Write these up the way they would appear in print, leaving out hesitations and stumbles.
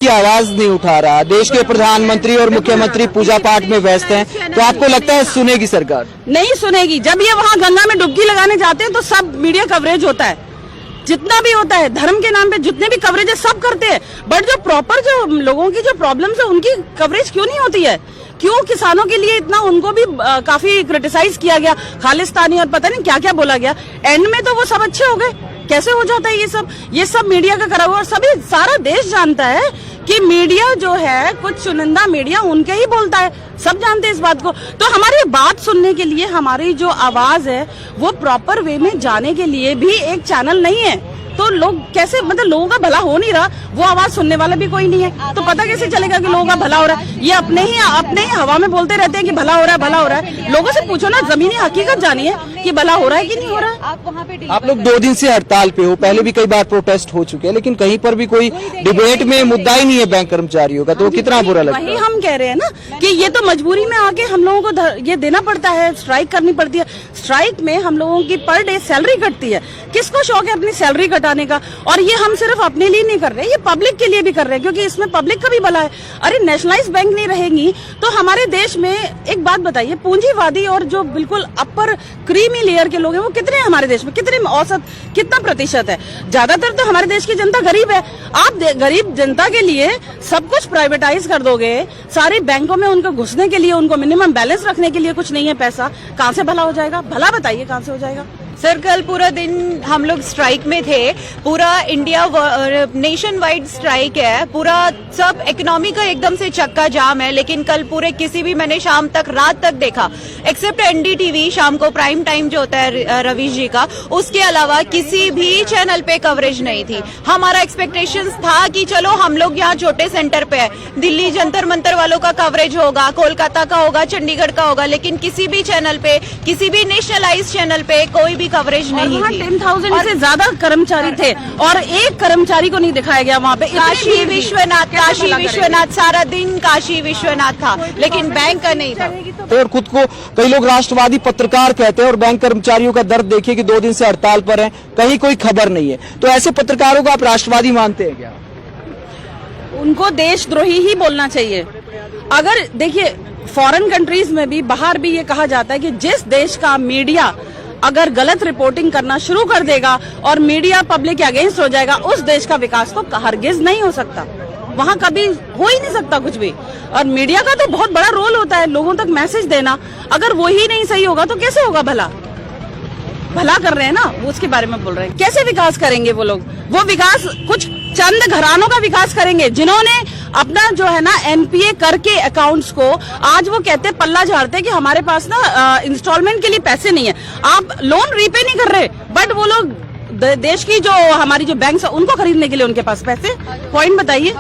की आवाज नहीं उठा रहा, देश के प्रधानमंत्री और मुख्यमंत्री पूजा पाठ में व्यस्त हैं, तो आपको लगता है सुनेगी सरकार? नहीं सुनेगी। जब ये वहाँ गंगा में डुबकी लगाने जाते हैं तो सब मीडिया कवरेज होता है, जितना भी होता है धर्म के नाम पे जितने भी कवरेज है सब करते हैं, बट जो प्रॉपर जो लोगों की जो प्रॉब्लम्स है उनकी कवरेज क्यों नहीं होती है? क्यों किसानों के लिए इतना उनको भी काफी क्रिटिसाइज किया गया, खालिस्तानी और पता नहीं क्या क्या बोला गया, एंड में तो वो सब अच्छे हो गए। कैसे हो जाता है ये सब मीडिया का करा हुआ? और सभी सारा देश जानता है कि मीडिया जो है कुछ चुनिंदा मीडिया उनके ही बोलता है, सब जानते हैं इस बात को। तो हमारी बात सुनने के लिए हमारी जो आवाज है वो प्रॉपर वे में जाने के लिए भी एक चैनल नहीं है, तो लोग कैसे, मतलब लोगों का भला हो नहीं रहा, वो आवाज सुनने वाला भी कोई नहीं है, तो पता कैसे चलेगा कि लोगों का भला हो रहा है? ये अपने ही हवा में बोलते रहते हैं कि भला हो रहा है, भला हो रहा है। लोगों से पूछो ना, जमीनी हकीकत जानिए कि भला हो रहा है कि नहीं हो रहा है। आप लोग 2 दिन से हड़ताल पे हो, पहले भी कई बार प्रोटेस्ट हो चुके हैं, लेकिन कहीं पर भी कोई डिबेट में मुद्दा ही नहीं है बैंक कर्मचारियों का, तो कितना बुरा लगता है? वही हम कह रहे हैं ना कि ये तो मजबूरी में आके हम लोगों को ये देना पड़ता है, स्ट्राइक करनी पड़ती है। स्ट्राइक में हम लोगों की पर डे सैलरी कटती है, किसको शौक है अपनी सैलरी कटाने का? और ये हम सिर्फ अपने लिए नहीं कर रहे, ये पब्लिक के लिए भी कर रहे हैं, क्योंकि इसमें पब्लिक का भी भला है। अरे नेशनलाइज बैंक नहीं रहेंगी तो हमारे देश में, एक बात बताइए, पूंजीवादी और जो बिल्कुल अपर क्रीमी लेयर के लोग हैं वो कितने हैं हमारे देश में? कितने औसत कितना प्रतिशत है? ज्यादातर तो हमारे देश की जनता गरीब है। आप गरीब जनता के लिए सब कुछ प्राइवेटाइज कर दोगे, सारे बैंकों में उनको घुसने के लिए, उनको मिनिमम बैलेंस रखने के लिए कुछ नहीं है पैसा, कहाँ से भला हो जाएगा? भला बताइए कहाँ से हो जाएगा? सर कल पूरा दिन हम लोग स्ट्राइक में थे, पूरा इंडिया नेशन वाइड स्ट्राइक है, पूरा सब इकोनॉमी का एकदम से चक्का जाम है। लेकिन कल पूरे किसी भी, मैंने शाम तक रात तक देखा, एक्सेप्ट एनडीटीवी शाम को प्राइम टाइम जो होता है रवीश जी का, उसके अलावा किसी भी चैनल पे कवरेज नहीं थी। हमारा एक्सपेक्टेशंस था कि चलो हम लोग यहाँ छोटे सेंटर पे है, दिल्ली जंतर मंतर वालों का कवरेज होगा, कोलकाता का होगा, चंडीगढ़ का होगा, लेकिन किसी भी चैनल पे, किसी भी नेशनलाइज चैनल पे कोई भी कवरेज नहीं थी। 10,000 से ज्यादा कर्मचारी थे और एक कर्मचारी को नहीं दिखाया गया वहाँ पे। काशी विश्वनाथ सारा दिन काशी विश्वनाथ था, लेकिन बैंक का नहीं था। तो और खुद को कई लोग राष्ट्रवादी पत्रकार कहते हैं, और बैंक कर्मचारियों का दर्द देखिए कि 2 दिन से हड़ताल पर हैं, कहीं कोई खबर नहीं है, तो ऐसे पत्रकारों को आप राष्ट्रवादी मानते हैं क्या? उनको देशद्रोही ही बोलना चाहिए। अगर देखिए फॉरेन कंट्रीज में भी, बाहर भी ये कहा जाता है कि जिस देश का मीडिया अगर गलत रिपोर्टिंग करना शुरू कर देगा और मीडिया पब्लिक के अगेंस्ट हो जाएगा, उस देश का विकास तो हरगिज नहीं हो सकता, वहां कभी हो ही नहीं सकता कुछ भी। और मीडिया का तो बहुत बड़ा रोल होता है लोगों तक मैसेज देना, अगर वो ही नहीं सही होगा तो कैसे होगा? भला कर रहे हैं ना, वो उसके बारे में बोल रहे हैं। कैसे विकास करेंगे वो लोग? वो विकास कुछ चंद घरानों का विकास करेंगे जिन्होंने अपना जो है ना एनपीए करके अकाउंट्स को, आज वो कहते हैं, पल्ला झाड़ते कि हमारे पास ना इंस्टॉलमेंट के लिए पैसे नहीं है। आप लोन रीपे नहीं कर रहे, बट वो लोग देश की जो हमारी जो बैंक्स है उनको खरीदने के लिए उनके पास पैसे। पॉइंट बताइए,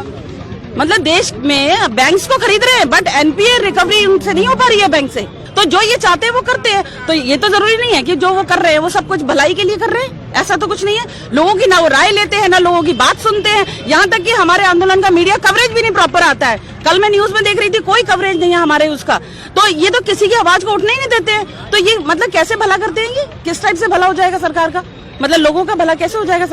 मतलब देश में बैंक्स को खरीद रहे हैं बट एनपीए रिकवरी उनसे नहीं हो पा रही है बैंक से। तो जो ये चाहते हैं वो करते हैं, तो ये तो जरूरी नहीं है कि जो वो कर रहे हैं वो सब कुछ भलाई के लिए कर रहे हैं, ऐसा तो कुछ नहीं है। लोगों की ना वो राय लेते हैं, ना लोगों की बात सुनते हैं, यहाँ तक कि हमारे आंदोलन का मीडिया कवरेज भी नहीं प्रॉपर आता है। कल मैं न्यूज में देख रही थी, कोई कवरेज नहीं है हमारे उसका, तो ये तो किसी की आवाज को उठने ही नहीं देते हैं। तो ये मतलब कैसे भला करते हैं? ये किस टाइप से भला हो जाएगा सरकार का? मतलब लोगों का भला कैसे हो जाएगा?